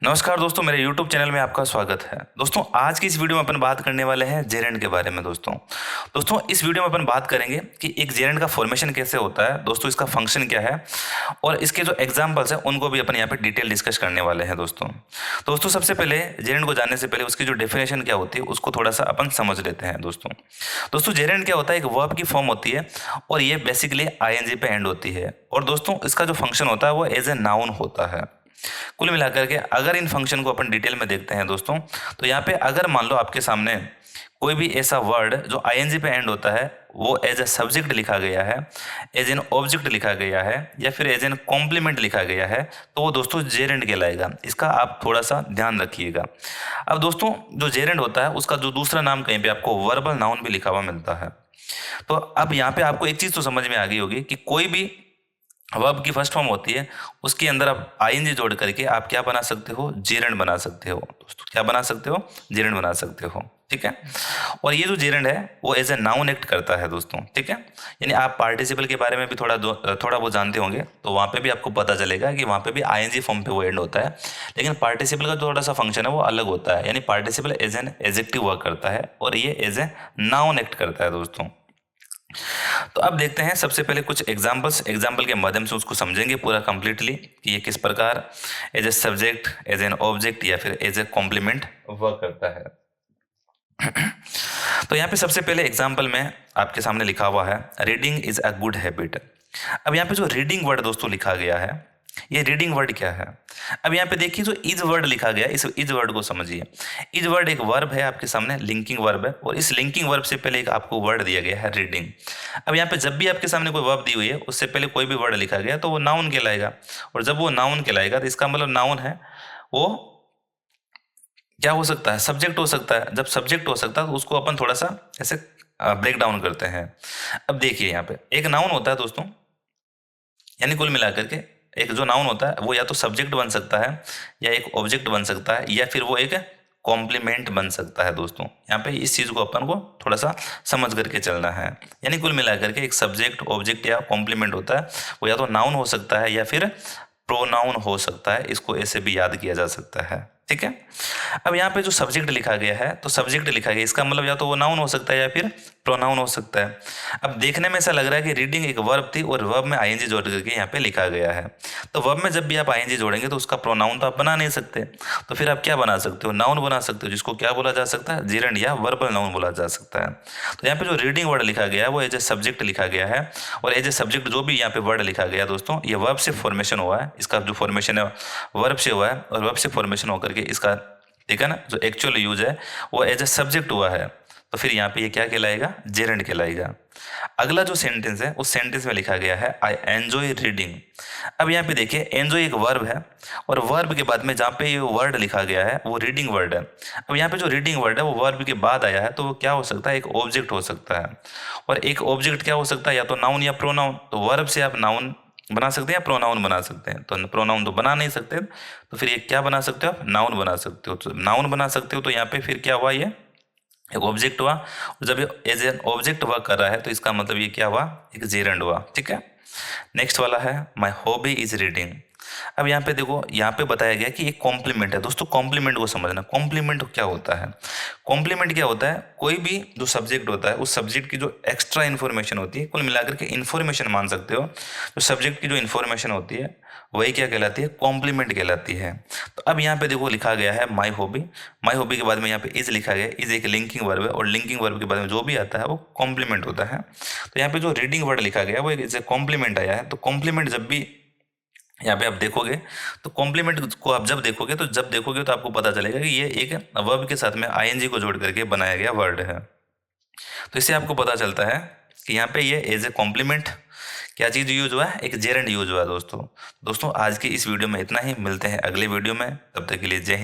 नमस्कार दोस्तों, मेरे YouTube चैनल में आपका स्वागत है। दोस्तों, आज की इस वीडियो में अपन बात करने वाले हैं जेरेंट के बारे में। दोस्तों इस वीडियो में अपन बात करेंगे कि एक जेरेंट का फॉर्मेशन कैसे होता है, दोस्तों इसका फंक्शन क्या है और इसके जो एग्जांपल्स हैं उनको भी अपन यहाँ पे डिटेल डिस्कस करने वाले हैं। दोस्तों सबसे पहले जेरेंट को जानने से पहले उसकी जो डेफिनेशन क्या होती है उसको थोड़ा सा अपन समझ लेते हैं। दोस्तों जेरेंट क्या होता है, एक वर्ब की फॉर्म होती है और ये बेसिकली आईएनजी पे एंड होती है। और दोस्तों इसका जो फंक्शन होता है वो एज ए नाउन होता है। कुल मिलाकर के अगर इन फंक्शन को अपन डिटेल में देखते हैं दोस्तों, तो यहाँ पे अगर मान लो आपके सामने कोई भी ऐसा वर्ड जो आईएनजी पे एंड होता है वो एज ए सब्जेक्ट लिखा गया है, एज एन ऑब्जेक्ट लिखा गया है या फिर एज एन कॉम्प्लीमेंट लिखा गया है, तो वो दोस्तों जेरेंट कहलाएगा। इसका आप थोड़ा सा ध्यान रखिएगा। अब दोस्तों जो जेरेंट होता है उसका जो दूसरा नाम कहीं पे आपको वर्बल नाउन भी लिखा हुआ मिलता है। तो अब यहाँ पे आपको एक चीज़ तो समझ में आ गई होगी कि कोई भी वर्ब की फर्स्ट फॉर्म होती है उसके अंदर आप आईएनजी जोड़ करके आप क्या बना सकते हो, जेरेंट बना सकते हो। दोस्तों क्या बना सकते हो, जेरेंट बना सकते हो। ठीक है। और ये जो जेरेंट है वो एज ए नाउन एक्ट करता है दोस्तों। ठीक है। यानी आप पार्टिसिपल के बारे में भी थोड़ा वो जानते होंगे, तो वहाँ पे भी आपको पता चलेगा कि वहाँ पे भी आईएनजी फॉर्म पे वो एंड होता है। लेकिन पार्टिसिपल का थोड़ा सा फंक्शन है वो अलग होता है। यानी participle as an adjective work करता है और ये एज ए नाउन एक्ट करता है दोस्तों। तो अब देखते हैं सबसे पहले कुछ एग्जाम्पल के माध्यम से उसको समझेंगे पूरा कंप्लीटली कि ये किस प्रकार as a subject, as an object या फिर एज ए कॉम्प्लीमेंट वर्क करता है। तो यहाँ पे सबसे पहले एग्जाम्पल में आपके सामने लिखा हुआ है reading is a good habit. अब यहाँ पे जो रीडिंग वर्ड दोस्तों लिखा गया है, ये रीडिंग वर्ड क्या है। अब यहाँ पे देखिए जो इज वर्ड लिखा गया है, इस इज वर्ड को समझिए। इज वर्ड एक वर्ब है आपके सामने, लिंकिंग वर्ब है, और इस लिंकिंग वर्ब से पहले एक आपको वर्ड दिया गया है रीडिंग। अब यहाँ पे जब भी आपके सामने कोई वर्ब दी हुई है उससे पहले कोई भी वर्ड लिखा गया तो वो नाउन कहलाएगा। और जब वो नाउन कहलाएगा तो इसका मतलब नाउन है वो क्या हो सकता है, सब्जेक्ट हो सकता है। जब सब्जेक्ट हो सकता है तो उसको अपन थोड़ा सा ऐसे ब्रेक डाउन करते हैं। अब देखिए यहाँ पे एक नाउन होता है दोस्तों, यानी कुल मिलाकर के एक जो नाउन होता है वो या तो सब्जेक्ट बन सकता है या एक ऑब्जेक्ट बन सकता है या फिर वो एक कॉम्प्लीमेंट बन सकता है। दोस्तों यहाँ पे इस चीज़ को अपन को थोड़ा सा समझ करके चलना है। यानी कुल मिलाकर के एक सब्जेक्ट, ऑब्जेक्ट या कॉम्प्लीमेंट होता है, वो या तो नाउन हो सकता है या फिर प्रोनाउन हो सकता है। इसको ऐसे भी याद किया जा सकता है। ठीक है। अब यहाँ पे जो सब्जेक्ट लिखा गया है, तो सब्जेक्ट लिखा गया इसका मतलब या तो वो नाउन हो सकता है या फिर प्रोनाउन हो सकता है। अब देखने में ऐसा लग रहा है कि रीडिंग एक वर्ब थी और वर्ब में आईएनजी जोड़ करके यहाँ पे लिखा गया है। तो वर्ब में जब भी आप आईएनजी जोड़ेंगे तो उसका प्रोनाउन तो आप बना नहीं सकते, तो फिर आप क्या बना सकते हो, नाउन बना सकते हो, जिसको क्या बोला जा सकता है, जेरेंट या वर्बल नाउन बोला जा सकता है। तो यहाँ पे जो रीडिंग वर्ड लिखा गया है वो एज ए सब्जेक्ट लिखा गया है, और एज ए सब्जेक्ट जो भी यहाँ पे वर्ड लिखा गया दोस्तों ये वर्ब से फॉर्मेशन हुआ है। इसका जो फॉर्मेशन है वर्ब से हुआ है और वर्ब से फॉर्मेशन होकर के इसका, ठीक है ना, जो एक्चुअल यूज है वो एज ए सब्जेक्ट हुआ है। तो फिर यहाँ पे ये क्या कहलाएगा, जेरेंट कहलाएगा। अगला जो सेंटेंस है उस सेंटेंस में लिखा गया है आई एंजॉय रीडिंग। अब यहाँ पे देखिए एंजॉय एक वर्ब है और वर्ब के बाद में जहाँ पे ये वर्ड लिखा गया है वो रीडिंग वर्ड है। अब यहाँ पे जो रीडिंग वर्ड है वो वर्ब के बाद आया है, तो वो क्या हो सकता है, एक ऑब्जेक्ट हो सकता है। और एक ऑब्जेक्ट क्या हो सकता है, या तो नाउन या प्रोनाउन। तो वर्ब से आप नाउन बना सकते हैं या प्रोनाउन बना सकते हैं। तो प्रोनाउन तो बना नहीं सकते, तो फिर ये क्या बना सकते हो आप, नाउन बना सकते हो। तो नाउन बना सकते हो तो यहाँ पे फिर क्या हुआ, ये एक ऑब्जेक्ट हुआ। और जब ये एज एन ऑब्जेक्ट वर्क कर रहा है तो इसका मतलब ये क्या हुआ, एक जेरेंट हुआ। ठीक है। नेक्स्ट वाला है माई हॉबी इज रीडिंग। अब यहाँ पे देखो, यहाँ पे बताया गया कि एक कॉम्प्लीमेंट है। दोस्तों कॉम्प्लीमेंट को समझना, कॉम्प्लीमेंट क्या होता है। कॉम्प्लीमेंट क्या होता है, कोई भी जो सब्जेक्ट होता है उस सब्जेक्ट की जो एक्स्ट्रा इन्फॉर्मेशन होती है, कुल मिलाकर के इन्फॉर्मेशन मान सकते हो, जो सब्जेक्ट की जो इन्फॉर्मेशन होती है वही क्या कहलाती है, कॉम्प्लीमेंट कहलाती है। तो अब यहाँ पे देखो लिखा गया है माई हॉबी। माई हॉबी के बाद में यहाँ पे इज लिखा गया, इज एक लिंकिंग वर्ब है और लिंकिंग वर्ब के बाद में जो भी आता है वो कॉम्प्लीमेंट होता है। तो यहाँ पे जो रीडिंग वर्ड लिखा गया है वो एक कॉम्प्लीमेंट आया है। तो कॉम्प्लीमेंट जब भी यहाँ पे आप देखोगे तो कॉम्प्लीमेंट को आप जब देखोगे तो आपको पता चलेगा कि ये एक वर्ब के साथ में आईएनजी को जोड़ करके बनाया गया वर्ड है। तो इससे आपको पता चलता है कि यहाँ पे ये एज ए कॉम्प्लीमेंट क्या चीज़ यूज हुआ है, एक जेरेंट यूज हुआ है। दोस्तों आज की इस वीडियो में इतना ही, मिलते हैं अगले वीडियो में, तब तक के लिए जय हिंद।